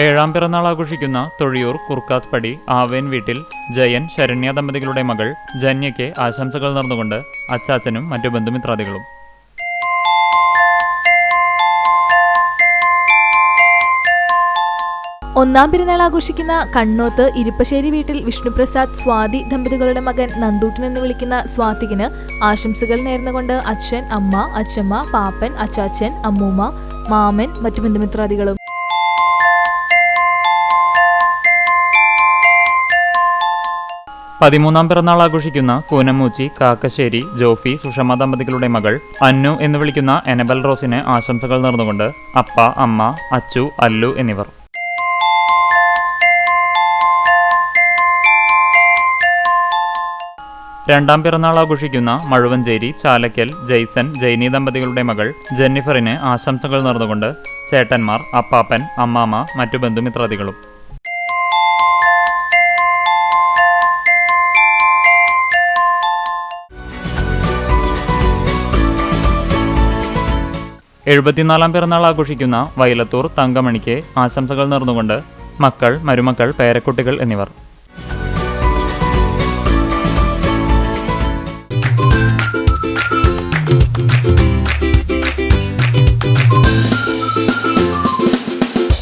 ഏഴാം പിറന്നാൾ ആഘോഷിക്കുന്ന തൊഴിയൂർ കുർക്കാസ്പടി ആവേൻ വീട്ടിൽ ജയൻ ശരണ്യ ദമ്പതികളുടെ മകൾ ജന്യയ്ക്ക് ആശംസകൾ നേർന്നുകൊണ്ട് അച്ചാച്ചനും മറ്റു ബന്ധുമിത്രാദികളും. ഒന്നാം പിറന്നാൾ ആഘോഷിക്കുന്ന കണ്ണോത്ത് ഇരുപ്പശ്ശേരി വീട്ടിൽ വിഷ്ണുപ്രസാദ് സ്വാതി ദമ്പതികളുടെ മകൻ നന്ദൂട്ടൻ എന്ന് വിളിക്കുന്ന സ്വാതികിന് ആശംസകൾ നേർന്നുകൊണ്ട് അച്ഛൻ, അമ്മ, അച്ഛമ്മ, പാപ്പൻ, അച്ചാച്ചൻ, അമ്മൂമ്മ, മാമൻ, മറ്റു ബന്ധുമിത്രാദികളും. പതിമൂന്നാം പിറന്നാൾ ആഘോഷിക്കുന്ന കൂനമൂച്ചി കാക്കശ്ശേരി ജോഫി സുഷമ ദമ്പതികളുടെ മകൾ അന്നു എന്ന് വിളിക്കുന്ന എനബൽ റോസിന് ആശംസകൾ നേർന്നുകൊണ്ട് അപ്പ, അമ്മ, അച്ചു, അല്ലു എന്നിവർ. രണ്ടാം പിറന്നാൾ ആഘോഷിക്കുന്ന മഴുവഞ്ചേരി ചാലക്കൽ ജെയ്സൺ ജൈനി ദമ്പതികളുടെ മകൾ ജെന്നിഫറിന് ആശംസകൾ നേർന്നുകൊണ്ട് ചേട്ടന്മാർ, അപ്പാപ്പൻ, അമ്മാമ്മ, മറ്റു ബന്ധുമിത്രാദികളും. എഴുപത്തിനാലാം പിറന്നാൾ ആഘോഷിക്കുന്ന വയലത്തൂർ തങ്കമണിക്ക് ആശംസകൾ നേർന്നുകൊണ്ട് മക്കൾ, മരുമക്കൾ, പേരക്കുട്ടികൾ എന്നിവർ.